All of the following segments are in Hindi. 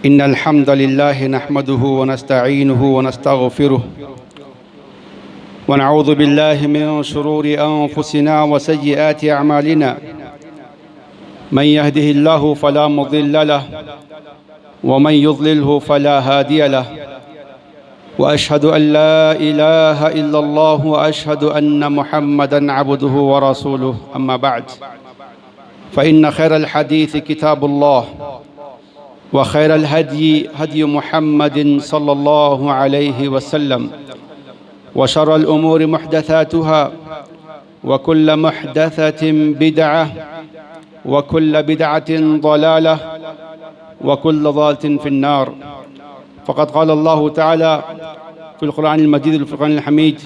इन्नल हम्दलिल्लाहि नहमदुहु व नस्तईनुहु व नस्तगफिरुह व नऊज़ु बिल्लाहि मिन शुरूरि अनफुसिना व सय्यिआति अअमालिना मन यहदिहिल्लाहु फला मुज़िल्ल लहु व मन युज़लिलहु फला हादिय लहु व अशहदु अन ला इलाहा इल्लल्लाहु व अशहदु अन्न मुहम्मदन अब्दुहु व रसूलुहु अम्मा बअद फ़इन्न खैरल हदीस किताबुल्लाह व खैरल हदी हदी मुहम्मदिन सल्लल्लाहु अलैहि वसल्लम व शर्रल उमूरि मुहदसातुहा व कुल्ल मुहदसतिन बिदअह व कुल्ल बिदअतिन ज़लालह व कुल्ल ज़लालतिन फिन्नार फ़क़द क़ाल अल्लाहु तआला फ़िल क़ुरआनिल मजीद वल फ़ुरक़ानिल हमीद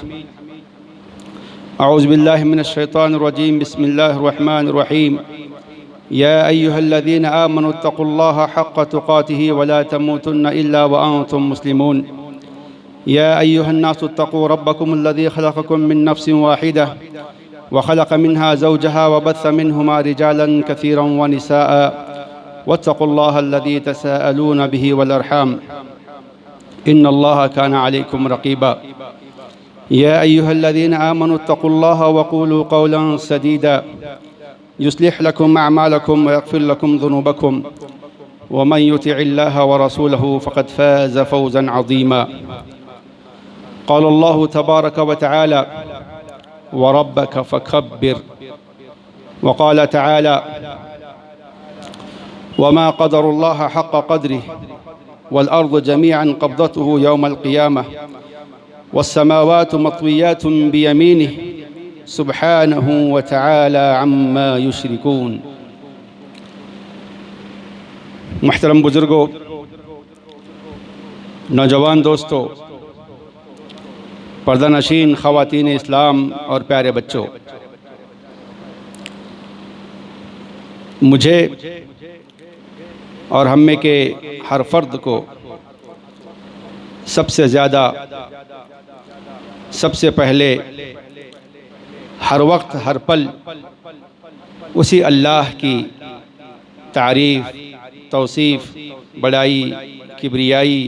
अऊज़ु बिल्लाहि मिनश शैतानिर रजीम बिस्मिल्लाहिर रहमानिर रहीम या अय्युहल्लज़ीना आमनुत्तक़ुल्लाहा हक़्क़ तुक़ातिही व ला तमूतुन्ना इल्ला व अंतुम मुस्लिमून या अय्युहन्नासु इत्तक़ू रब्बकुमुल्लज़ी ख़लक़कुम मिन नफ़्सिन वाहिदह व ख़लक़ मिन्हा ज़ौजहा व बस्स मिन्हुमा रिजालन कसीरन व निसाअ वत्तक़ुल्लाहा अल्लज़ी तसाअलून बिही वल अर्हाम इन्नल्लाहा काना अलैकुम रक़ीबा या अय्युहल्लज़ीना आमनुत्तक़ुल्लाहा व क़ूलू क़ौलन सदीदा युस्लिह लकुम अअमालकुम व यग़फ़िर लकुम ज़ुनूबकुम व मन युतिइल्लाह व रसूलहु फ़क़द फ़ाज़ फ़ौज़न अज़ीमा क़ाल अल्लाहु तबारक व तआला व रब्बक फ़कब्बिर व क़ाल तआला व मा क़दरुल्लाह हक़्क़ क़द्रिही वल अर्ज़ु जमीअन क़ब्ज़तुहु यौमल क़ियामह वस्समावातु मत्वियातुन बियमीनिही सुब्हानहु व तआला अम्मा युश्रिकून। मुहतरम बुजुर्गों, नौजवान दोस्तों, पर्दानशीन ख़वातीन इस्लाम और प्यारे बच्चों, मुझे और हम में के हर फ़र्द को सबसे ज़्यादा, सबसे पहले, हर वक्त, हर पल उसी अल्लाह की तारीफ़, तौसीफ़, बड़ाई, किब्रियाई,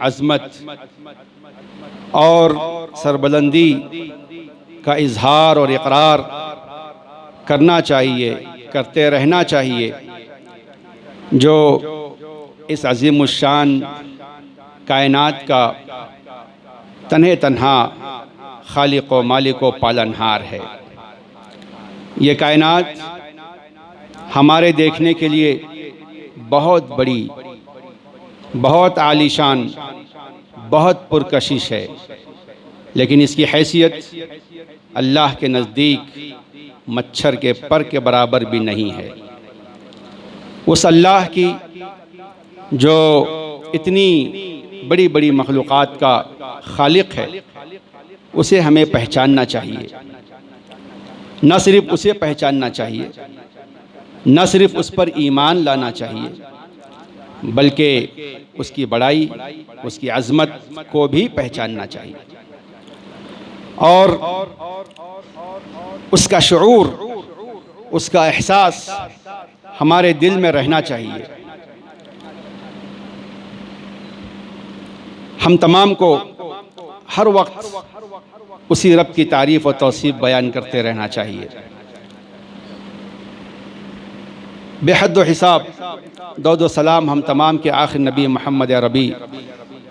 अज़मत और सरबुलंदी का इज़हार और इक़रार करना चाहिए, करते रहना चाहिए, जो इस अज़ीमुश्शान कायनात का तन्हे तन्हा खालिक व मालिक व पालनहार है। ये कायनात हमारे देखने के लिए बहुत बड़ी, बहुत आलीशान, बहुत पुरकशिश है, लेकिन इसकी हैसियत अल्लाह के नज़दीक मच्छर के पर के बराबर भी नहीं है। उस अल्लाह की जो इतनी बड़ी बड़ी मखलूक़ात का खालिक है, उसे हमें पहचानना चाहिए। न सिर्फ उसे पहचानना चाहिए, न सिर्फ उस पर ईमान लाना चाहिए, बल्कि उसकी बड़ाई, उसकी अज़मत को भी पहचानना चाहिए और उसका शऊर, उसका एहसास हमारे दिल में रहना चाहिए। हम तमाम को हर वक्त उसी रब की तारीफ़ और तौसीफ़ बयान करते रहना चाहिए। बेहद हिसाब दौद सलाम हम तमाम के आखिर नबी मोहम्मद अरबी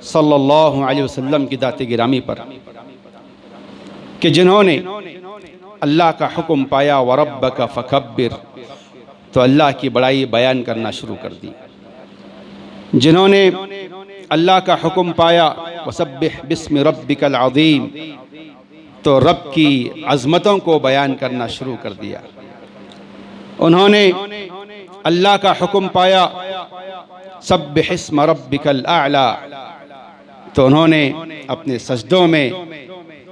सल्लल्लाहु अलैहि वसल्लम की दाते गिरामी पर, कि जिन्होंने अल्लाह का हुक्म पाया व रब्बक फ़कब्बिर, तो अल्लाह की बड़ाई बयान करना शुरू कर दी। जिन्होंने अल्लाह का हुक्म पाया वसब्बिह बिस्मि रब्बिकल अज़ीम, तो रब की अज़मतों को बयान करना शुरू कर दिया। उन्होंने अल्लाह का हुक्म पाया सब्बिह इस्म रब्बिकल आला, तो उन्होंने अपने सजदों में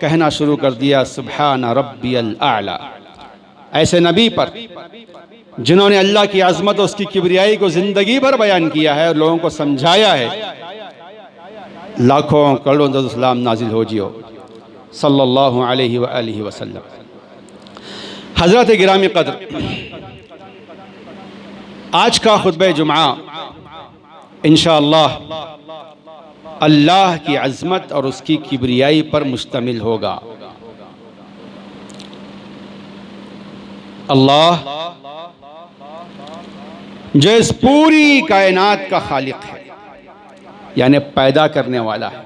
कहना शुरू कर दिया सुब्हान रब्बियल आला। ऐसे नबी पर जिन्होंने अल्लाह की अज़मत और उसकी किब्रियाई को ज़िंदगी भर बयान किया है और लोगों को समझाया है, लाखों करोड़ों दरूद सलाम नाजिल हो जियो सल्लल्लाहु अलैहि व आलिहि वसल्लम। हज़रत गिरामी क़द्र आज का खुतबा जुमा इंशाअल्लाह अल्लाह की अज़मत और उसकी किबरियाई पर मुश्तमिल होगा। अल्लाह जो इस पूरी कायनात का खालिक है, यानी पैदा करने वाला है,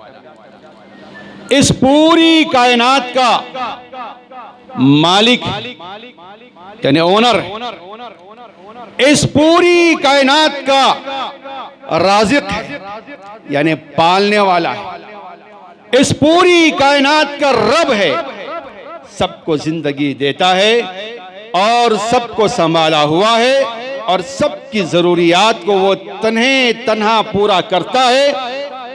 इस पूरी कायनात का मालिक यानी ओनर, इस पूरी कायनात का राज़िक़ है यानी पालने वाला है, इस पूरी कायनात का रब है, सबको जिंदगी देता है और सबको संभाला हुआ है और सबकी ज़रूरियात को वो तन्हा पूरा करता है।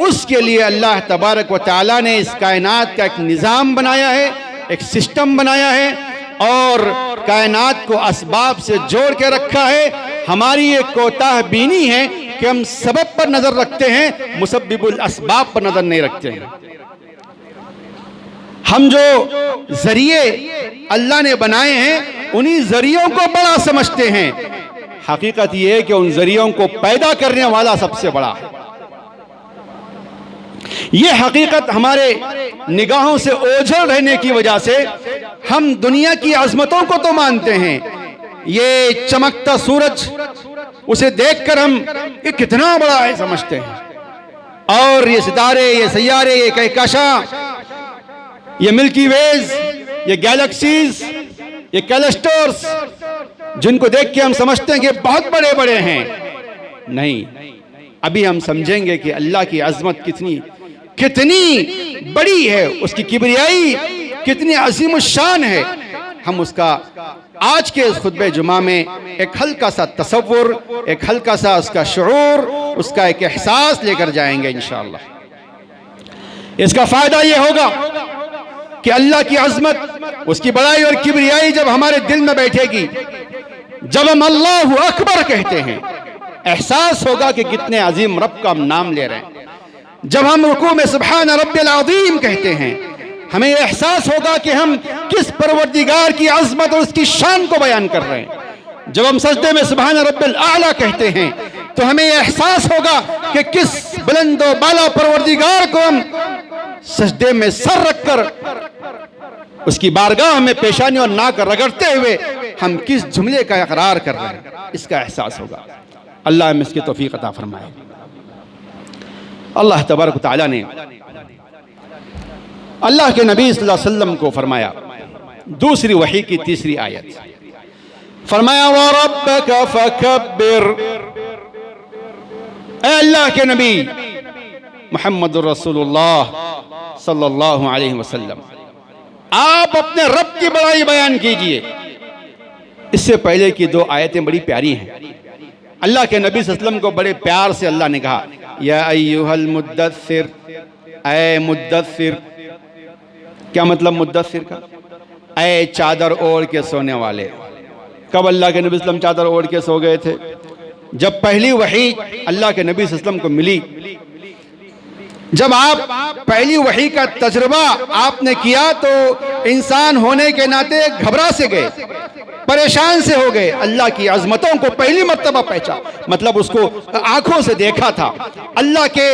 उसके लिए अल्लाह तबारक व तआला ने इस कायनात का एक निज़ाम बनाया है, एक सिस्टम बनाया है और कायनात को असबाब से जोड़ के रखा है। हमारी ये कोताह बीनी है कि हम सबब पर नज़र रखते हैं, मुसब्बिबुल असबाब पर नज़र नहीं रखते हैं। हम जो जरिए अल्लाह ने बनाए हैं उन्हीं जरियों को बड़ा समझते हैं। हकीकत यह है कि उन जरियों को पैदा करने वाला सबसे बड़ा है। ये हकीकत हमारे निगाहों से ओझल रहने की वजह से हम दुनिया की अजमतों को तो मानते हैं, ये चमकता सूरज उसे देखकर हम ये कितना बड़ा है समझते हैं, और ये सितारे, ये सैयारे, ये कहकशां, ये मिल्की वेज, ये गैलेक्सीज, ये कैलेस्टर्स, जिनको देख के हम समझते हैं कि बहुत बड़े बड़े हैं। नहीं, अभी हम समझेंगे कि अल्लाह की अजमत कितनी बड़ी है, उसकी किबरियाई कितनी अज़ीमुश्शान है। हम उसका आज के इस खुतबे जुमा में एक हल्का सा तसव्वुर, एक हल्का सा उसका शुऊर, उसका एक एहसास लेकर जाएंगे इंशाअल्लाह। इसका फायदा ये होगा कि अल्लाह की अजमत, उसकी बड़ाई और किबरियाई जब हमारे दिल में बैठेगी, जब हम अल्लाहु अकबर कहते हैं, एहसास होगा कि कितने अजीम रब का हम नाम ले रहे हैं। जब हम रुकू में सुब्हान रब्बिल अज़ीम कहते हैं, हमें यह एहसास होगा कि हम किस परवरदिगार की अजमत और उसकी शान को बयान कर रहे हैं। जब हम सजदे में सुब्हान रब्बिल आला कहते हैं तो हमें यह एहसास होगा कि किस बुलंदो बाला परवरदिगार को हम सजदे में सर रखकर उसकी बारगाह में पेशानी और नाक रगड़ते हुए हम किस जुमले का इकरार कर रहे हैं, इसका एहसास होगा। अल्लाह हमें इसकी तौफीक अता फरमाए। अल्लाह तबारक व तआला ने अल्लाह के नबी सल्लल्लाहु अलैहि वसल्लम को फरमाया, दूसरी वही की तीसरी आयत, फरमाया व रब्बक फकब्बिर। ऐ अल्लाह के नबी मुहम्मदुर रसूलुल्लाह सल्लल्लाहु अलैहि वसल्लम, आप अपने रब की बड़ाई बयान कीजिए। इससे पहले की दो आयतें बड़ी प्यारी हैं। अल्लाह के नबी सल्लल्लाहु अलैहि वसल्लम को बड़े प्यार से अल्लाह ने कहा, या अय्युहल मुद्दस्सिर, ऐ मुद्दस्सिर। क्या मतलब मुद्दस्सिर का? ऐ चादर ओढ़ के सोने वाले। कब अल्लाह के नबी सल्लल्लाहु अलैहि वसल्लम चादर ओढ़ के सो गए थे? जब पहली वही अल्लाह के नबी सल्लल्लाहु अलैहि वसल्लम को मिली। जब आप पहली वही का तजुर्बा आपने किया तो इंसान होने के नाते घबरा से गए, परेशान से हो गए। अल्लाह की अजमतों को पहली मर्तबा पहचान, मतलब उसको आंखों से देखा था। अल्लाह के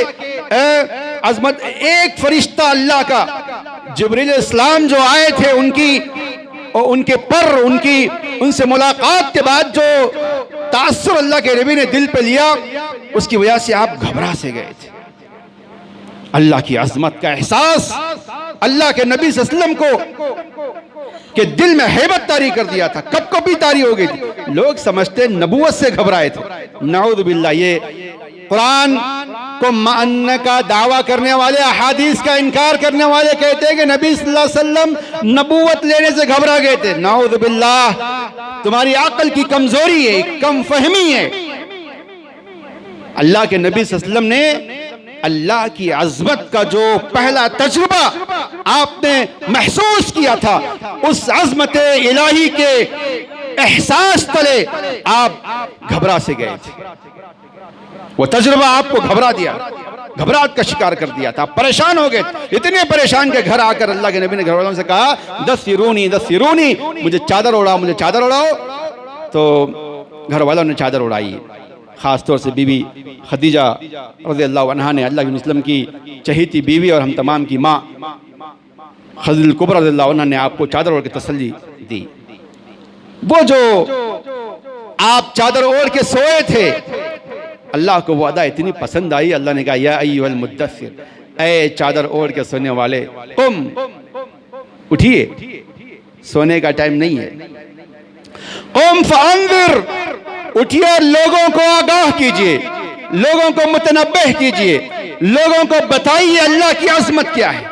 अजमत, एक फरिश्ता अल्लाह का जिब्रील इस्लाम जो आए थे, उनसे मुलाकात के बाद जो तासुर अल्लाह के नबी ने दिल पे लिया, उसकी वजह से आप घबरा से गए थे। अल्लाह की अजमत का एहसास अल्लाह के नबी सल्लल्लाहु अलैहि वसल्लम को के दिल में हैबत तारी कर दिया था, कब तारी हो गई थी। लोग समझते नबूवत से घबराए थे। नाऊज़ बिल्लाह, ये कुरान को मानने का दावा करने वाले, अहादीस का इनकार करने वाले कहते हैं कि नबी सल्लल्लाहु अलैहि वसल्लम नबूवत लेने से घबरा गए थे। नाऊज़ बिल्लाह, तुम्हारी अक्ल की कमजोरी है, कम फहमी है। अल्लाह के नबी सल्लल्लाहु अलैहि वसल्लम ने अल्लाह की अज़मत का जो पहला तजुर्बा आपने महसूस किया था, उस अज़मत इलाही के एहसास तले आप घबरा से गए थे। वो तजुर्बा आपको घबरा दिया, घबराहट का शिकार कर दिया था, परेशान हो गए। इतने परेशान के घर आकर अल्लाह के नबी ने घर वालों से कहा, दस्सिरूनी दस्सिरूनी, मुझे चादर ओढ़ाओ, मुझे चादर ओढ़ाओ। तो घर वालों ने चादर उड़ाई है। ख़ास तौर से बीवी खदीजा रज़ियल्लाहु अन्हा ने, अल्लाह के वसल्लम की चहेती बीवी और हम तमाम की माँ खदीजा कुबरा रज़ियल्लाहु अन्हा ने आपको चादर ओढ़ के तसल्ली दी। वो जो आप चादर ओढ़ के सोए थे, अल्लाह को वो अदा इतनी पसंद आई, अल्लाह ने कहा या अय्युहल मुद्दस्सिर, ऐ चादर ओढ़ के सोने वाले, कुम, उठिए, सोने का टाइम नहीं है। कुम फअंज़िर, उठिए, लोगों को आगाह कीजिए, लोगों को मुतनब्बह कीजिए, लोगों को बताइए अल्लाह की अज़मत क्या है,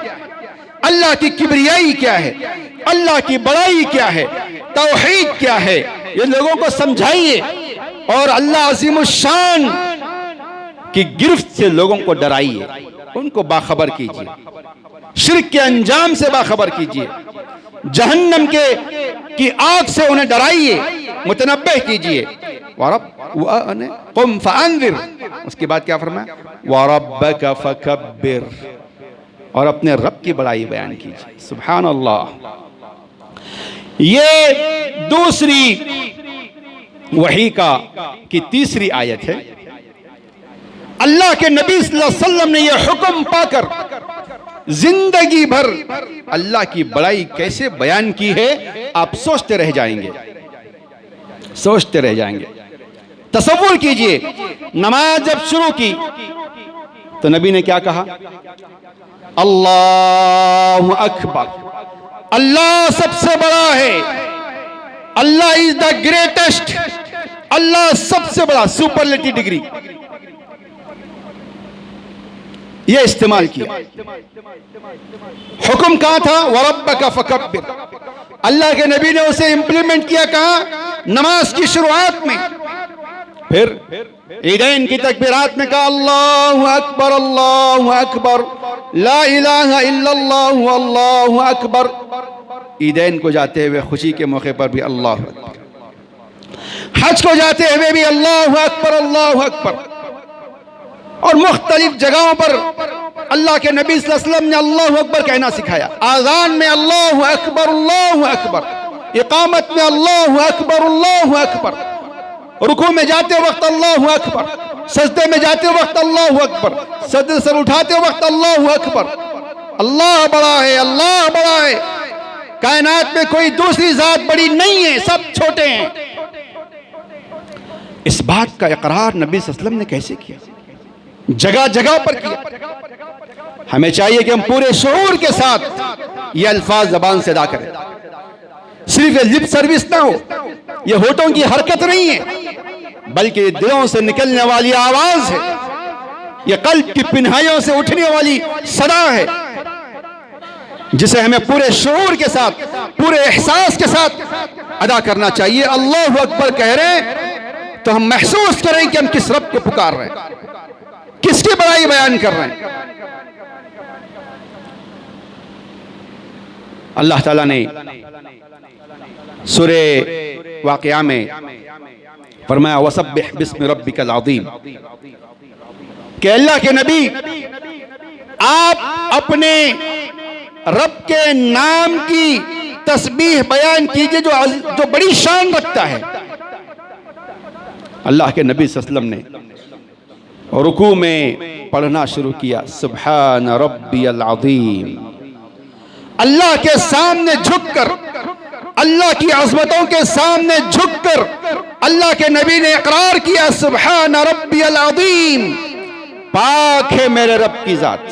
अल्लाह की किबरियाई क्या है, अल्लाह की बड़ाई क्या है, तौहीद क्या है, ये लोगों को समझाइए और अल्लाह अज़ीमुश्शान की गिरफ्त से लोगों को डराइए, उनको बाखबर कीजिए, शिर्क के अंजाम से बाखबर कीजिए, जहन्नम की आग से उन्हें डराइए, मुतनब्बह कीजिए। कुम फअंज़िर, उसके बाद क्या फरमाया, वरब्बक फकब्बिर, और अपने रब की बड़ाई बयान कीजिए। सुभान अल्लाह। ये दूसरी वही की तीसरी आयत है। अल्लाह के नबी सल्लल्लाहु अलैहि वसल्लम ने यह हुक्म पाकर जिंदगी भर अल्लाह की बड़ाई कैसे बयान की है, आप सोचते रह जाएंगे, सोचते रह जाएंगे। तसव्वुर कीजिए, नमाज जब शुरू की तो नबी ने क्या कहा, अल्लाहु अकबर, अल्लाह सबसे बड़ा है, अल्लाह इज द ग्रेटेस्ट, अल्लाह सबसे बड़ा, सुपरलेटिव डिग्री ये इस्तेमाल किया। हुक्म कहां था, वरब्बक फकब्बिर, अल्लाह के नबी ने उसे इंप्लीमेंट किया कहा, नमाज की शुरुआत में। फिर ईदैन की तकबीरात में कहा अल्लाहु अकबर, अल्लाहु अकबर, ला इलाहा इल्लल्लाहु, अल्लाहु अकबर। ईदैन को जाते हुए खुशी के मौके पर भी अल्लाहु अकबर, हज को जाते हुए भी अल्लाहु अकबर, अल्लाहु अकबर। और मुख्तलिफ जगहों पर अल्लाह के नबी सल्लल्लाहु अलैहि वसल्लम ने अल्लाहु अकबर कहना सिखाया। आज़ान में अल्लाहु अकबर, अल्लाहु अकबर, इकामत में अल्लाहु अकबर, अल्लाहु अकबर, रुकू में जाते वक्त अल्लाहु अकबर, सजदे में जाते वक्त अल्लाहु अकबर, सजदे से उठाते वक्त अल्लाहु अकबर। अल्लाह बड़ा है, अल्लाह बड़ा है, कायनात में कोई दूसरी जात बड़ी नहीं है, सब छोटे हैं। इस बात का इकरार नबी सल्लल्लाहु अलैहि वसल्लम ने कैसे किया, जगह जगह पर किया। हमें चाहिए कि हम पूरे शऊर के साथ ये अल्फाज ज़बान से अदा करें, सिर्फ ये लिप सर्विस ना हो, ये होठों की हरकत नहीं है, बल्कि दिलों से निकलने वाली आवाज है, ये कल्ब की पिन्हाइयों से उठने वाली सदा है, जिसे हमें पूरे शऊर के साथ, पूरे एहसास के साथ अदा करना चाहिए। अल्लाहु अकबर कह रहे हैं तो हम महसूस करें कि हम किस रब को पुकार रहे हैं, किसकी बड़ाई बयान कर रहे हैं। अल्लाह ताला ने सूरे वाक़िया में फरमाया वसब्बिह बिस्मि रब्बिकल अज़ीम, कि अल्लाह के नबी आप अपने रब के नाम की तस्बीह बयान कीजिए जो बड़ी शान रखता है। अल्लाह के नबी सल्लल्लाहु अलैहि वसल्लम ने रुकू में पढ़ना शुरू किया, सुब्हान रब्बियल अज़ीम, अल्लाह के सामने झुककर, अल्लाह की अज़मतों के सामने झुककर अल्लाह के नबी ने इकरार किया, सुब्हान रब्बियल अज़ीम, पाक है मेरे रब की जात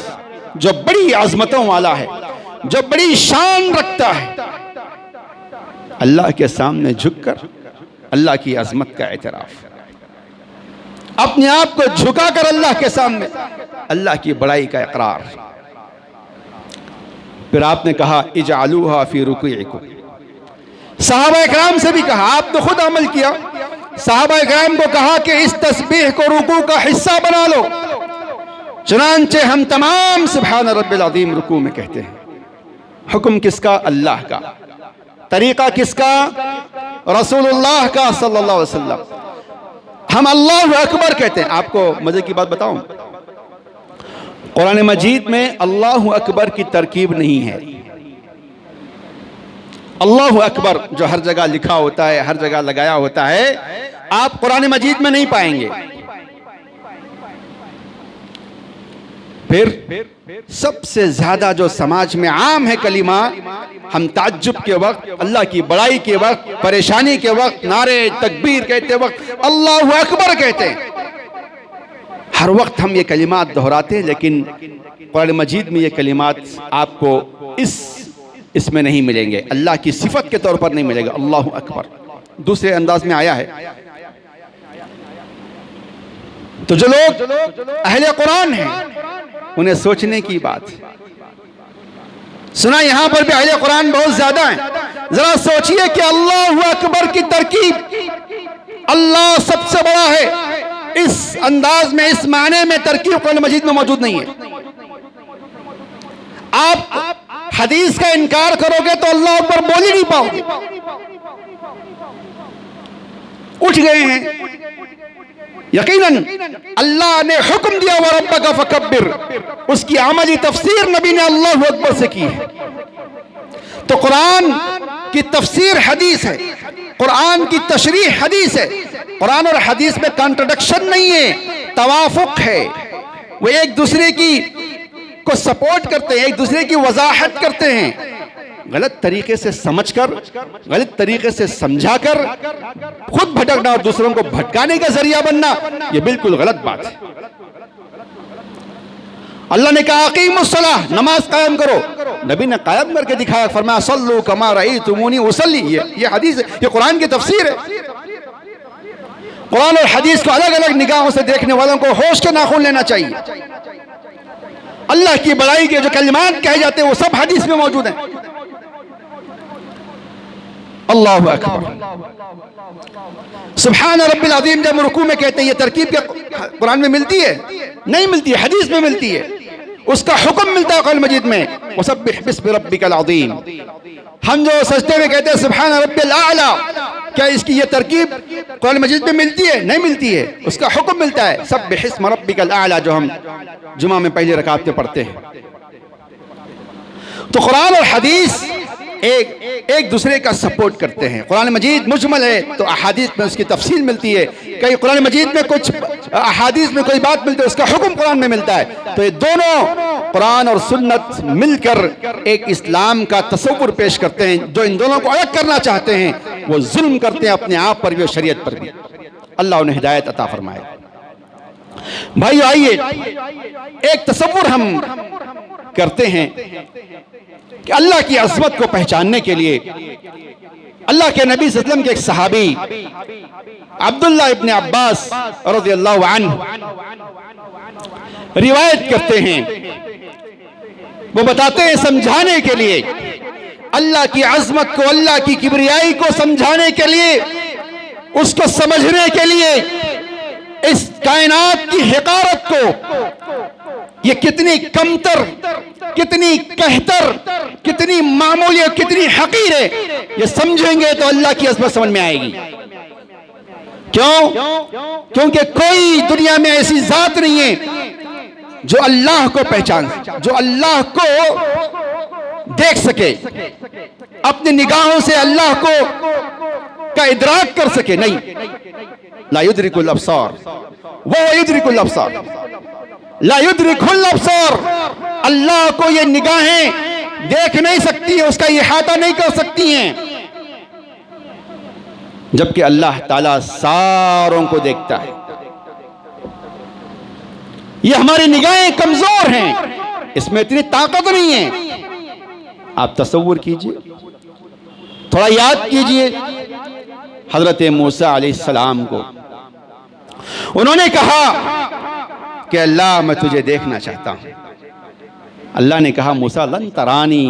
जो बड़ी अज़मतों वाला है, जो बड़ी शान रखता है। अल्लाह के सामने झुककर अल्लाह की अज़मत का एतराफ़, अपने आप को झुकाकर अल्लाह के सामने अल्लाह की बड़ाई का इकरार। फिर आपने कहा इजअलूहा फी रुकूइकुम, सहाबा इकराम से भी कहा, आप तो खुद अमल किया, सहाबा इकराम को कहा कि इस तस्बीह को रुकू का हिस्सा बना लो। चुनांचे हम तमाम सुब्हान रब्बिल अज़ीम रुकू में कहते हैं। हुक्म किसका? अल्लाह का। तरीका किसका? रसूलुल्लाह का सल्लल्लाहु अलैहि वसल्लम। हम अल्लाहु अकबर कहते हैं। आपको मजे की बात बताऊं, कुरान मजीद में अल्लाहु अकबर की तरकीब नहीं है। अल्लाहु अकबर जो हर जगह लिखा होता है, हर जगह लगाया होता है, आप कुरान मजीद में नहीं पाएंगे। फिर सबसे ज्यादा जो समाज में आम है कलिमा, हम ताज्जुब के वक्त, अल्लाह की बड़ाई के वक्त, परेशानी के वक्त नारे तकबीर कहते वक्त अल्लाहु अकबर कहते हैं। हर वक्त हम ये कलिमात दोहराते हैं, लेकिन कुरान मजीद में ये कलिमात आपको इसमें नहीं मिलेंगे, अल्लाह की सिफत के तौर पर नहीं मिलेगा। अल्लाहु अकबर दूसरे अंदाज में आया है। तो जो लोग अहले कुरान हैं उन्हें सोचने की बात है। सुना यहां पर भी अहले कुरान बहुत ज्यादा है। जरा सोचिए कि अल्लाहु अकबर की तरकीब, अल्लाह सबसे बड़ा है, इस अंदाज में, इस माने में तरकीब कुरान मजीद में मौजूद नहीं है। आप हदीस का इनकार करोगे तो अल्लाह अकबर बोल ही नहीं पाओगे। उठ गए हैं, यकीनन अल्लाह ने हुक्म दिया व रब्बका फकब्बिर, उसकी अमली तफसीर नबी ने अल्लाहु अकबर से की है। तो कुरान की तफसीर हदीस है, कुरान की तशरीह हदीस है। कुरान और हदीस में कॉन्ट्रडिक्शन नहीं है, तवाफुक है। वो एक दूसरे की को सपोर्ट करते हैं, एक दूसरे की वजाहत करते हैं। गलत तरीके से समझकर, गलत तरीके से समझाकर खुद भटकना और दूसरों को भटकाने का जरिया बनना, यह बिल्कुल गलत बात है। अल्लाह ने कहा अकीमुस्सलाह, नमाज कायम करो, नबी ने कायम करके दिखाया, फरमाया सल्लू कमा रअयतुमूनी उसल्ली। ये हदीस है, ये कुरान की तफसीर है। कुरान और हदीस को अलग अलग निगाहों से देखने वालों को होश के नाखून लेना चाहिए। अल्लाह की बड़ाई के जो कलिमात कहे जाते हैं वो सब हदीस में मौजूद हैं। अल्लाहु अकबर, सुब्हान रब्बिल अज़ीम जब रुकू में कहते हैं, ये तरकीब क्या कुरान में मिलती है? नहीं मिलती है, हदीस में मिलती है। उसका हुक्म मिलता है कुरान मजीद में, वसब्बिह बिस्मि रब्बिकल अज़ीम। हम जो सजदे में कहते हैं सुब्हान रब्बिल आला, क्या इसकी ये तरकीब कुरान मजीद में मिलती है? नहीं मिलती है। उसका हुक्म मिलता है सब्बिह बिस्मि रब्बिकल आला, जो हम जुमा में पहले रकात में पढ़ते हैं। तो कुरान और हदीस एक दूसरे का सपोर्ट करते हैं। कुरान मजीद मुजमल है तो अहादीस में उसकी तफसील मिलती है। कहीं कुरान मजीद में कुछ अहादीस में कोई बात मिलती है, उसका हुक्म कुरान में मिलता है। तो ये दोनों कुरान और सुन्नत मिलकर एक इस्लाम का तस्वुर पेश करते हैं। जो इन दोनों को अलग करना चाहते हैं वो जुल्म करते हैं अपने आप पर भी और शरीयत पर भी। अल्लाह उन्हें हिदायत अता फरमाए। भाई आइए एक तस्वुर हम करते हैं कि अल्लाह की अज़मत को पहचानने के लिए अल्लाह के नबी सल्लल्लाहु अलैहि वसल्लम के एक सहाबी अब्दुल्लाह इब्न अब्बास रज़ियल्लाहु अन्हु रिवायत करते हैं। वो बताते हैं समझाने के लिए, अल्लाह की अज़मत को, अल्लाह की किबरियाई को समझाने के लिए, उसको समझने के लिए, इस कायनात की हक़ारत को, ये कितनी कमतर, कितनी कहतर, कितनी मामूली और कितनी हकीर है, ये समझेंगे तो अल्लाह की अज़मत समझ में आएगी। क्यों? क्योंकि कोई दुनिया में ऐसी जात नहीं है जो अल्लाह को पहचान, जो अल्लाह को देख सके, अपनी निगाहों से अल्लाह को का इदराक कर सके। नहीं, ला युद्रिकुल अब्सार व युद्रिकुल अब्सार, ला युद्रिकुल अब्सार, अल्लाह को ये निगाहें देख नहीं सकती है, उसका इहाता नहीं कर सकती हैं, जबकि अल्लाह ताला सारों को देखता है। ये हमारी निगाहें कमजोर हैं, इसमें इतनी ताकत नहीं है। आप तसव्वुर कीजिए, थोड़ा याद कीजिए हजरत मूसा अलैहिस्सलाम को। उन्होंने कहा कि अल्लाह मैं तुझे देखना चाहता हूं। अल्लाह ने कहा मूसा लन तरानी,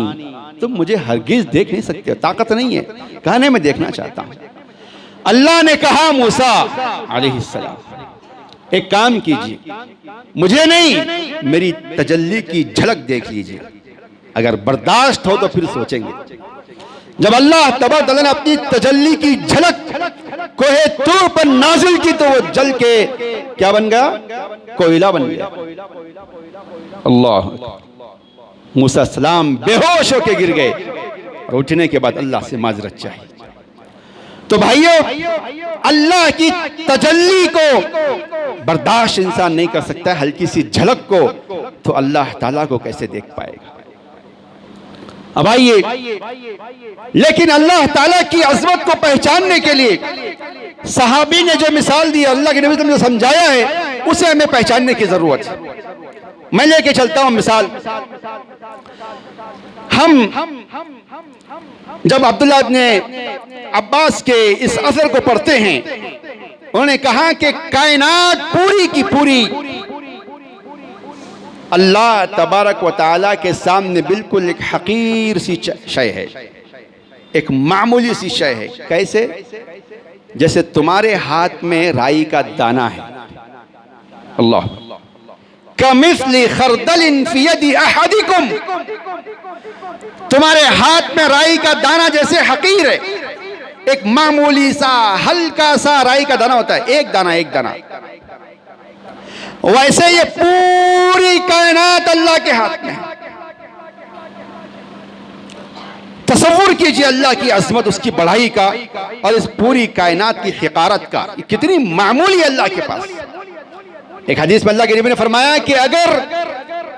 तुम मुझे हरगिज देख नहीं सकते, ताकत नहीं है। कहने मैं देखना चाहता हूं। अल्लाह ने कहा मूसा अलैहिस्सलाम एक काम कीजिए, मुझे नहीं मेरी तजल्ली की झलक देख लीजिए, अगर बर्दाश्त हो तो फिर सोचेंगे। जब अल्लाह तबारक तआला ने अपनी तजल्ली की झलक कोहे तूर पर नाजिल की तो वो जल के क्या बन गया? कोयला बन गया। अल्लाह, मूसा सलाम बेहोश होके गिर गए और उठने के बाद अल्लाह से माजरत चाहिए। तो भाइयों, अल्लाह की तजल्ली को बर्दाश्त इंसान नहीं कर सकता, हल्की सी झलक को, तो अल्लाह ताला को कैसे देख पाएगा। अब आइए, लेकिन अल्लाह ताला की अज़मत को पहचानने के लिए सहाबी ने जो मिसाल दी, अल्लाह के नबी ने समझाया है, उसे हमें पहचानने की जरूरत है। मैं लेके चलता हूं मिसाल। हम जब अब्दुल्लाह इब्ने अब्बास के इस असर को पढ़ते हैं, उन्होंने कहा कि कायनात पूरी की पूरी अल्लाह तबारक व तआला के सामने बिल्कुल एक हकीर सी शय है, एक मामूली सी शय है। कैसे? जैसे तुम्हारे हाथ में राई का दाना है। अल्लाह, कमिस्ली खरदलिन फी यदि अहदिकुम, तुम्हारे हाथ में राई का दाना जैसे हकीर है, एक मामूली सा हल्का सा राई का दाना होता है, एक दाना। वैसे ये पूरी कायनात अल्लाह के हाथ में है। तसव्वुर कीजिए अल्लाह की अज़मत, उसकी बढ़ाई का, और इस पूरी कायनात की हिकारत का, कितनी मामूली अल्लाह के पास। एक हदीस में अल्लाह के नबी ने फरमाया कि अगर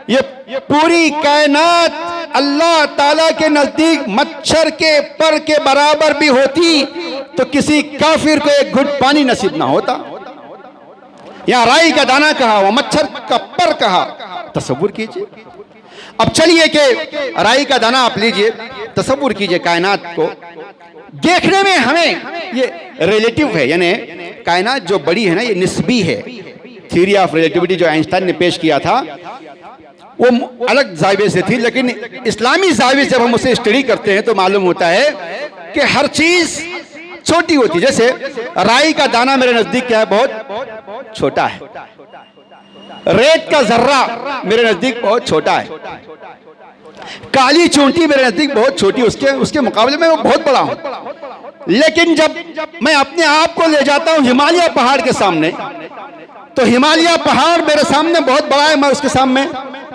ये पूरी कायनात अल्लाह ताला के नजदीक मच्छर के पर के बराबर भी होती तो किसी काफिर को एक घुट पानी नसीब ना होता। यहां राई का दाना कहा, वो मच्छर का पर कहा। तसव्वुर कीजिए। अब चलिए कि राई का दाना आप लीजिए, तसव्वुर कीजिए कायनात को। देखने में हमें ये रिलेटिव है, यानी कायनात जो बड़ी है ना, ये निस्बी है। थ्योरी ऑफ रिलेटिविटी जो आइंस्टाइन ने पेश किया था वो अलग जाविये से थी, लेकिन इस्लामी जाविये से जब हम उसे स्टडी करते हैं तो मालूम होता है कि हर चीज छोटी होती है। जैसे राई का दाना मेरे नजदीक क्या है, बहुत छोटा है। रेत का जर्रा मेरे नजदीक बहुत छोटा है। काली चूंटी मेरे नजदीक बहुत छोटी, उसके मुकाबले में वो बहुत बड़ा हूं। लेकिन जब मैं अपने आप को ले जाता हूं हिमालय पहाड़ के सामने, तो हिमालय पहाड़ मेरे सामने बहुत बड़ा है, मैं उसके सामने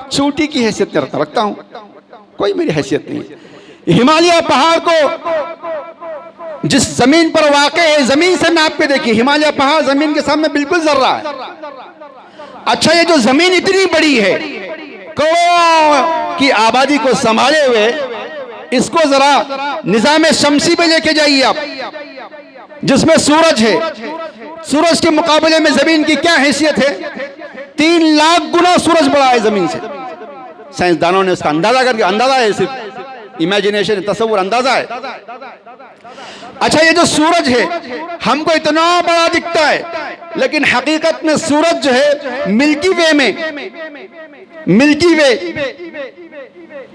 चूंटी की हैसियत रखता हूं, कोई मेरी हैसियत नहीं है। हिमालय पहाड़ को जिस जमीन पर वाक़ है, जमीन से नाप के देखिए, हिमालय पहाड़ जमीन के सामने बिल्कुल जर्रा है। अच्छा, ये जो जमीन इतनी बड़ी है, करोड़ों की आबादी को संभाले हुए, इसको जरा निजाम शमसी पे लेके जाइए आप, जिसमें सूरज है। सूरज के मुकाबले में जमीन की क्या हैसियत है? 3 लाख गुना सूरज बड़ा है जमीन से। साइंसदानों ने उसका अंदाजा करके, अंदाजा है, सिर्फ इमेजिनेशन, तसव्वुर, अंदाजा है। अच्छा, ये जो सूरज है हमको इतना बड़ा दिखता है, लेकिन हकीकत में सूरज जो है मिल्की वे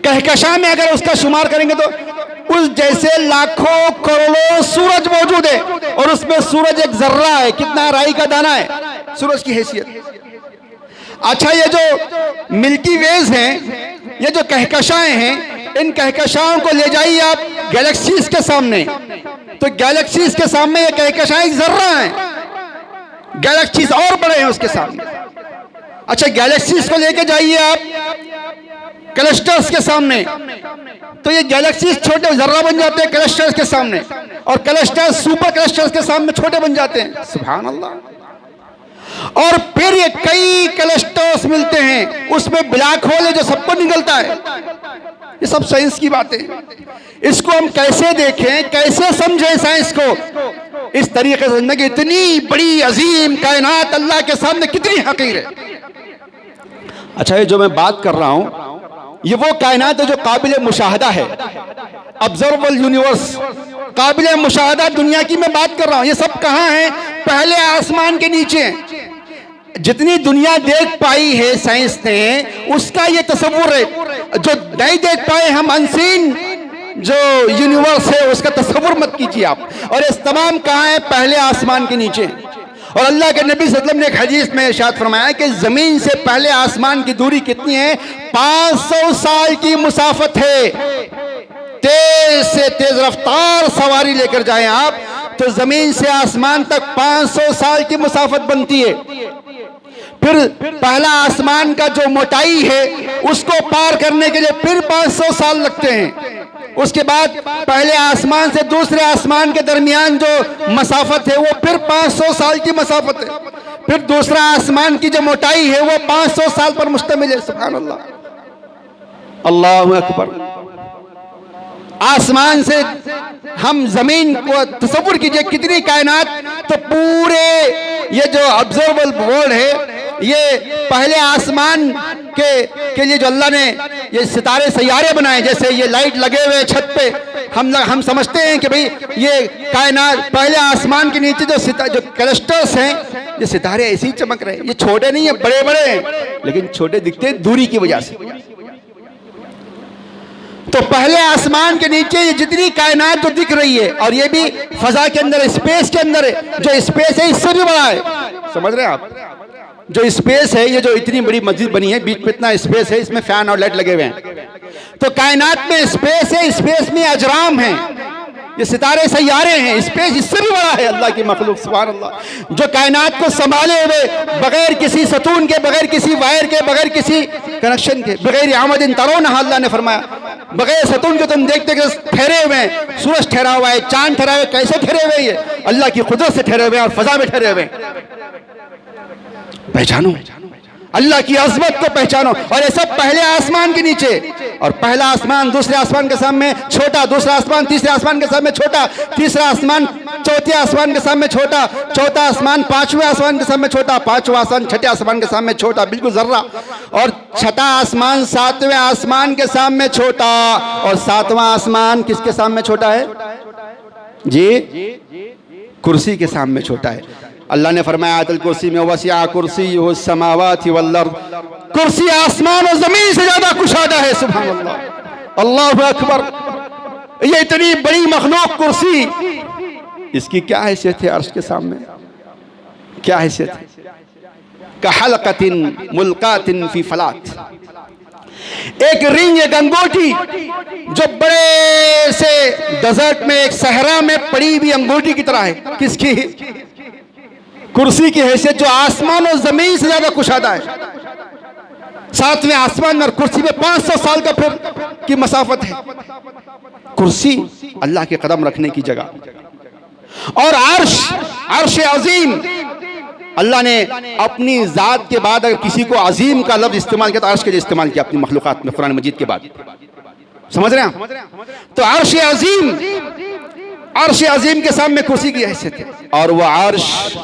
कहकशां में अगर उसका शुमार करेंगे तो उस जैसे लाखों करोड़ों सूरज मौजूद है, और उसमें सूरज एक जर्रा है। कितना? राई का दाना है सूरज की हैसियत। अच्छा, ये जो मिल्की वेज हैं, ये जो कहकशाएं हैं, इन कहकशाओं को ले जाइए आप गैलेक्सीज के सामने, तो गैलेक्सीज के सामने ये कहकशाएं जर्रा हैं, गैलेक्सीज और बड़े हैं उसके सामने। अच्छा, गैलेक्सीज को लेके जाइए आप क्लस्टर्स के सामने, तो ये गैलेक्सीज छोटे जर्रा बन जाते हैं क्लस्टर्स के सामने, और क्लस्टर्स सुपर क्लस्टर्स के सामने छोटे बन जाते हैं। सुभान अल्लाह। और फिर ये कई क्लस्टर्स मिलते हैं, उसमें ब्लैक होल है जो सबको निगलता है। ये सब साइंस की बातें हैं। इसको हम कैसे देखें, कैसे समझें साइंस को? इस तरीके से समझें कि इतनी बड़ी अजीम कायनात अल्लाह के सामने कितनी हकीर है। अच्छा, ये जो मैं बात कर रहा हूं, ये वो कायनात है जो काबिल मुशाहदा है, ऑब्जर्वेबल यूनिवर्स, काबिल मुशाहदा दुनिया की मैं बात कर रहा हूं। ये सब कहां है? पहले आसमान के नीचे। जितनी दुनिया देख पाई है साइंस ने, उसका ये तसव्वुर है। जो नहीं देख पाए हम, अनसीन जो यूनिवर्स है, उसका तसव्वुर मत कीजिए आप। और इस तमाम कहां है? पहले आसमान के नीचे। और अल्लाह के नबी सल्लल्लाहु अलैहि वसल्लम ने एक हदीस में इरशाद फरमाया कि जमीन से पहले आसमान की दूरी कितनी है? 500 साल की मुसाफत है। तेज से तेज रफ्तार सवारी लेकर जाएं आप, तो जमीन से आसमान तक 500 साल की मुसाफत बनती है। फिर पहला आसमान का जो मोटाई है, उसको पार करने के लिए फिर 500 साल लगते हैं। उसके बाद पहले आसमान से दूसरे आसमान के दरमियान जो मसाफत है वो फिर 500 साल की मसाफत है। फिर दूसरा आसमान की जो मोटाई है वो 500 साल पर मुश्तमिल है। सुभान अल्लाह, अल्लाहु अकबर। आसमान से हम जमीन को तसव्वुर कीजिए कितनी कायनात, तो पूरे ये जो ऑब्जर्वेबल वर्ल्ड है, ये पहले आसमान के लिए जो अल्लाह ने ये सितारे सैयारे बनाए, जैसे ये लाइट लगे हुए छत पे, हम समझते हैं कि भाई ये कायनात, पहले आसमान के नीचे जो क्लस्टर्स हैं, ये सितारे ऐसे ही चमक रहे हैं। ये छोटे नहीं है, बड़े बड़े हैं, लेकिन छोटे दिखते हैं दूरी की वजह से। तो पहले आसमान के नीचे ये जितनी कायनात जो दिख रही है, और ये भी फजा के अंदर, स्पेस के अंदर है, जो स्पेस है इससे भी बड़ा है। समझ रहे हैं आप? जो स्पेस है, ये जो इतनी बड़ी मस्जिद बनी है, बीच में इतना स्पेस है, इसमें फैन और लाइट लगे हुए हैं। तो कायनात में स्पेस है, स्पेस में अजराम है, ये सितारे सैयारे हैं, स्पेस इससे भी बड़ा है। अल्लाह की मखलूक, सुभान अल्लाह, जो कायनात को संभाले हुए बगैर किसी सतून के, बगैर किसी वायर के, बगैर किसी कनेक्शन के, बगैर आमदिन तरोना, अल्लाह ने फरमाया बगैर सतून के तुम देखते कि ठहरे हुए हैं। सूरज ठहरा हुआ है, चांद ठहरा हुआ है, कैसे ठहरे हुए? ये अल्लाह की कुदरत से ठहरे हुए हैं और फजा में ठहरे हुए हैं। पहचानो अल्लाह की अजमत को, पहचानो। और ये सब पहले आसमान के नीचे, और पहला आसमान दूसरे आसमान के सामने छोटा, दूसरा आसमान तीसरे आसमान के सामने छोटा, तीसरा आसमान चौथे आसमान के सामने छोटा, चौथा आसमान पांचवें आसमान के सामने छोटा, पांचवा आसमान छठे आसमान के सामने छोटा, बिल्कुल जर्रा, और छठा आसमान सातवें आसमान के सामने छोटा, और सातवां आसमान किसके सामने छोटा है जी? कुर्सी के सामने छोटा है। अल्लाह ने फरमाया आयतुल कुर्सी में, वसिया कुर्सीयुहु समावाति वल अर्द, कुर्सी आसमान और जमीन से ज्यादा कुशादा है। सुभान अल्लाह, अल्लाहु अकबर। ये इतनी बड़ी मखलूक कुर्सी, इसकी क्या हैसियत है अर्श के सामने? क्या हैसियत है? कहलकतिन मुल्कातिन फी फलात, एक रिंग, एक अंगूठी जो बड़े से डेजर्ट में, एक सहरा में पड़ी हुई अंगूठी की तरह है। किसकी? कुर्सी की हैसियत जो आसमान और जमीन से ज्यादा कुशादा है। सातवें आसमान और कुर्सी में 500 साल का फिर की मसाफत है। कुर्सी अल्लाह के कदम रखने की जगह। और अर्श, अर्श अजीम, अल्लाह ने अपनी जात के बाद अगर किसी को अजीम का लफ्ज इस्तेमाल किया तो अर्श के लिए इस्तेमाल किया अपनी मखलूकात में, कुरान मजीद के बाद। समझ रहे हैं? तो अर्श अजीम, अर्श अजीम के सामने कुर्सी की हैसियत है। और वह अर्श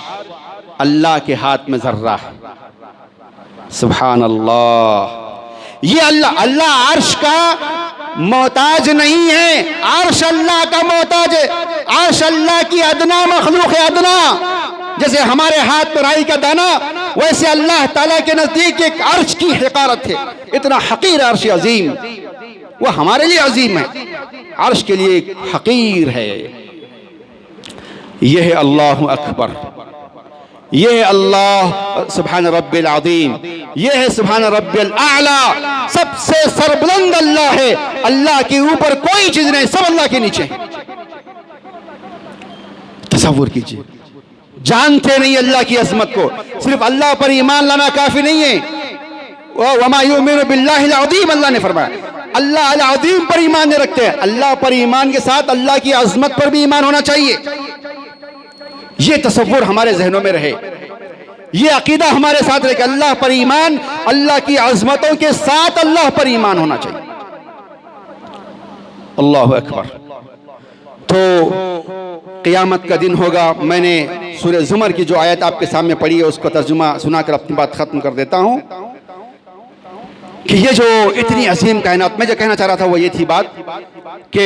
अल्लाह के हाथ में जर्रा है। सुभान अल्लाह। ये अल्लाह अर्श का मोहताज नहीं है, अर्श अल्लाह का मोहताज है। अर्श अल्लाह की अदना मखलूक है, अदना। जैसे हमारे हाथ में राई का दाना, वैसे अल्लाह ताला के नजदीक एक अर्श की हिकारत है। इतना हकीर अर्श अजीम, वो हमारे लिए अजीम है, अर्श के लिए हकीर है। यह है अल्लाह अकबर, यह है अल्लाह सुभान रब्बिल अज़ीम, यह है सुभान रब्बिल आला। सबसे सरबुलंद अल्लाह है, अल्लाह के ऊपर कोई चीज नहीं, सब अल्लाह के नीचे। तसव्वुर कीजिए, जानते नहीं अल्लाह की अजमत को। सिर्फ अल्लाह पर ईमान लाना काफी नहीं है। वमा युमिनु बिल्लाहिल अज़ीम, अल्लाह ने फरमाया अल्लाह अल अज़ीम पर ईमान नहीं रखते हैं। अल्लाह पर ईमान के साथ अल्लाह की अजमत पर भी ईमान होना चाहिए। ये तसव्वुर हमारे जहनों में रहे, ये अकीदा हमारे साथ रहे कि अल्लाह पर ईमान, अल्लाह की अजमतों के साथ अल्लाह पर ईमान होना चाहिए। अल्लाहु अकबर। तो क़यामत का दिन होगा। मैंने सूरह ज़ुमर की जो आयत आपके सामने पढ़ी है उसको तर्जुमा सुनाकर अपनी बात खत्म कर देता हूँ कि ये जो इतनी अजीम कायनात, मैं जो कहना चाह रहा था वो ये थी बात कि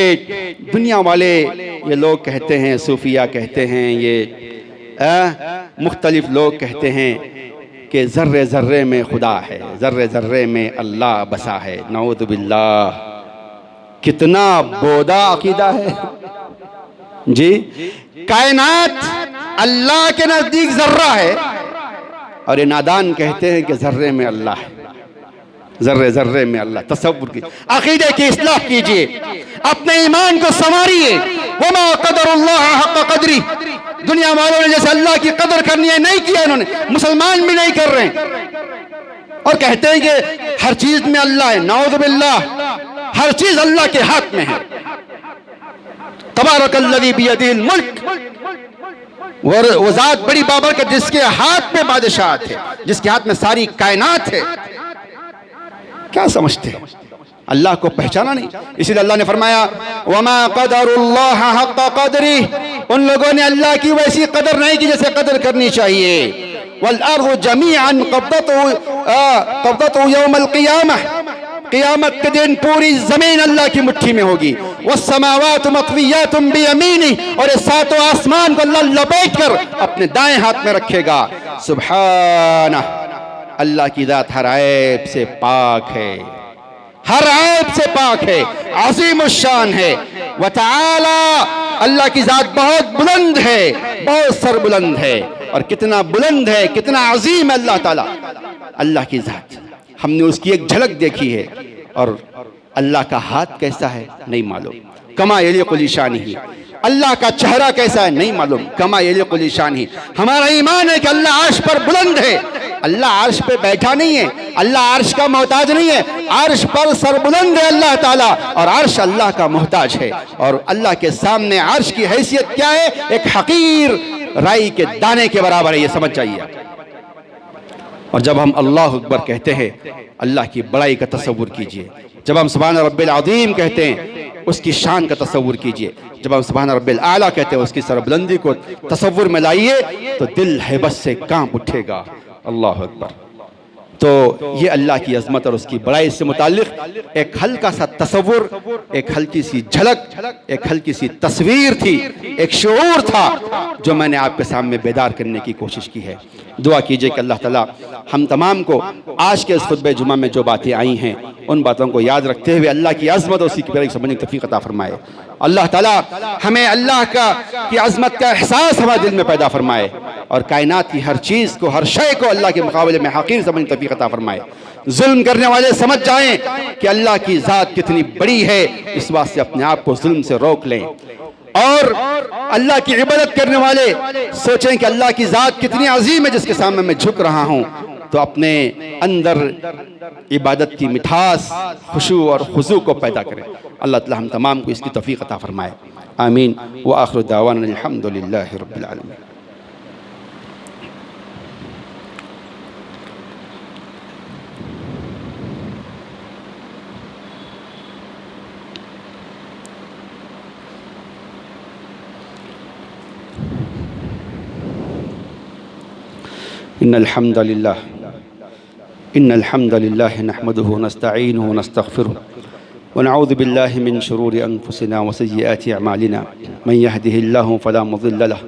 दुनिया वाले ये लोग कहते हैं, सूफिया कहते हैं, ये मुख्तलिफ लोग कहते हैं कि ज़र्रे ज़र्रे में खुदा है, ज़र्रे ज़र्रे में अल्लाह बसा है। नऊज़ु बिल्लाह, कितना बोदा अकीदा है जी। कायनात अल्लाह के नजदीक ज़र्रा है और ये नादान कहते हैं कि ज़र्रे में अल्लाह है, ज़र्रे ज़र्रे में अल्लाह। तसव्वुर की अकीदे की इस्लाह कीजिए, अपने ईमान को संवारिए। वमा क़दरुल्लाह हक़्क़ क़द्री, दुनिया वालों ने जैसे अल्लाह की कदर करनी है नहीं किया इन्होंने, मुसलमान भी नहीं कर रहे हैं और कहते हैं कि हर चीज में अल्लाह है। नऊज़ु बिल्लाह, हर चीज अल्लाह के हाथ में है। तबारकल्लज़ी बियदिहिल मुल्क, वो ज़ात बड़ी बाबरकत है जिसके हाथ में बादशाहत है, जिसके हाथ में सारी कायनात है। क्या समझते हैं? अल्लाह को पहचाना नहीं, इसीलिए अल्लाह ने फरमाया वमा क़दरुल्लाह हक़्क़ क़द्रिही, उन लोगों ने अल्लाह की वैसी कदर नहीं की जैसे कदर करनी चाहिए। वल अर्ज़ु जमीअन क़ब्दतहु यौमल क़ियामह, क़ियामत के दिन पूरी ज़मीन अल्लाह की मुट्ठी में होगी। वस्समावातु मत्विय्यातुन बियमीनिही, और ये सातों आसमान को अल्लाह लपेट कर अपने दाएं हाथ में रखेगा। सुब्हानह, अल्लाह की ज़ात हर ऐब से पाक है, हर ऐब से पाक है, अज़ीमुश्शान है। व तआला, अल्लाह की ज़ात बहुत बुलंद है, बहुत सरबुलंद है। और कितना बुलंद है, कितना अजीम है अल्लाह ताला, अल्लाह की ज़ात। हमने उसकी एक झलक देखी है, और अल्लाह का हाथ कैसा है नहीं मालूम, कमा यलीक़ु बिशानिही। अल्लाह का चेहरा कैसा है नहीं मालूम, कमा यलीक़ु बिशानिही। हमारा ईमान है कि अल्लाह अर्श पर बुलंद है, अल्लाह अर्श पे बैठा नहीं है, अल्लाह अर्श का मोहताज नहीं है, अर्श पर सरबुलंद है अल्लाह ताला, और अर्श अल्लाह का मोहताज है। और अल्लाह के सामने अर्श की हैसियत क्या है? एक हकीर राई के दाने के बराबर है, ये समझ जाइए। और जब हम अल्लाह अकबर कहते हैं, अल्लाह की बड़ाई का तसव्वुर कीजिए। जब हम सुभान रब्बिल अज़ीम कहते हैं, उसकी शान का तसव्वुर कीजिए। जब हम सुभान रब्बिल आला कहते हैं, उसकी सरबुलंदी को तसव्वुर में लाइए, तो दिल हैबत से कांप उठेगा। अल्लाह अकबर। तो ये अल्लाह की अज़मत और उसकी बड़ाई से मुताल्लिक़ एक हल्का सा तसव्वुर, एक हल्की सी झलक, एक हल्की सी तस्वीर थी, एक शऊर था जो मैंने आपके सामने बेदार करने की कोशिश की है। दुआ कीजिए कि अल्लाह ताला हम तमाम को आज के इस खुतबे जुमा में जो बातें आई हैं, उन बातों को याद रखते हुए अल्लाह की अज़मत और उसकी बड़ाई समझने की तौफ़ीक़ अता फरमाए। अल्लाह ताला हमें अल्लाह की अज़मत का एहसास हमारे दिल में पैदा फरमाए, और कायनात की हर चीज़ को, हर शय को अल्लाह के मुकाबले में हक़ीर समझने की तौफ़ीक़ अता फरमाए। जुल्म करने वाले समझ जाएं कि अल्लाह की ज़ात कितनी बड़ी है, इस बात से अपने आप को जुल्म से रोक लें। और अल्लाह की इबादत करने वाले सोचें कि अल्लाह की ज़ात कितनी अजीम है जिसके सामने मैं झुक रहा हूँ, तो अपने अंदर इबादत की मिठास, खुशू और खुजू को पैदा करें। अल्लाह ताला हम तमाम को इसकी तौफ़ीक़ अता फरमाए। आमीन। व आखिरु दावाना अल्हम्दुलिल्लाहि रब्बिल आलमीन। इन्नल हम्दलिल्लाह नहमदुहु व नस्तईनुहु व नस्तगफिरुह व नऊज़ु बिल्लाहि मिन शुरूरि अनफुसिना व सय्यिआति अमालिना मन यहदिहिल्लाहु फला मुज़िल्ल लहु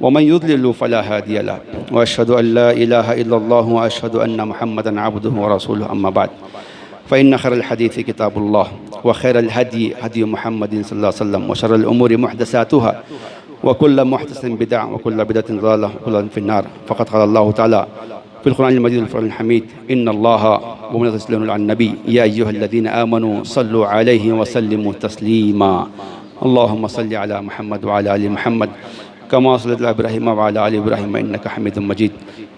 व मन युज़लिल फला हादिय लहु व अशहदु अन ला इलाहा इल्लल्लाहु व अशहदु अन्न मुहम्मदन अब्दुहु व रसूलुहु अम्मा बाद फ़इन्न खैरल हदीसी किताबुल्लाह व खैरल हदी हदी मुहम्मदिन सल्लल्लाहु अलैहि वसल्लम व शर्रल उमूरि मुहदसातुहा व कुल्लु मुहदसिन बिदअह व कुल्लु बिदअतिन ज़लालह व कुल्लु फ़िन्नार। फ़क़द क़ाल अल्लाहु तआला फ़िल क़ुरआनिल मजीद वल फ़ुरक़ानिल हमीद इन्नल्लाहा व मलाइकतहु युसल्लूना अलन नबी या अय्युहल्लज़ीना आमनू सल्लु अलैहि व सल्लिमू तस्लीमा। अल्लाहुम्मा सल्लि अला मुहम्मद व अला आलि मुहम्मद कमा सल्लैता अला इब्राहीम व अला आलि इब्राहीम इन्नका हमीदुम मजीद।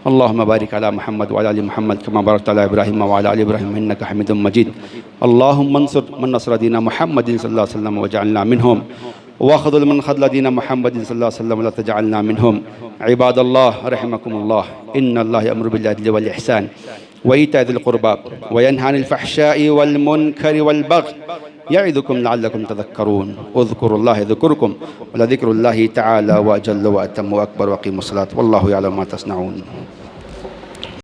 अल्लाहुम्मा बारिक अला मुहम्मद व अला आलि मुहम्मद कमा बारकता अला इब्राहीम व अला आलि इब्राहीम इन्नका हमीदुम मजीद। अल्लाहुम्मा अंसुर मन नसरा दीन मुहम्मदिन सल्लल्लाहु अलैहि वसल्लम वजअलना मिनहुम वख़ज़ुल मन ख़ज़ला दीन मुहम्मदिन सल्लल्लाहु अलैहि वसल्लम व ला तजअलना मिनहुम। इबादल्लाह रहमकुमुल्लाह, इन्नल्लाह यअमुरु बिल अदलि वल इहसान व ईताइ ज़िल क़ुरबा व यन्हा अनिल फ़हशाइ वल मुनकरि वल बग़य यइज़ुकुम लअल्लकुम तज़क्करून। उज़्कुरुल्लाह यज़्कुरुकुम व लज़िक्रुल्लाहि तआला व अजल्लु व अतम्मु व अकबर व अक़ीमुस्सलात वल्लाहु यअलमु मा तस्नऊन।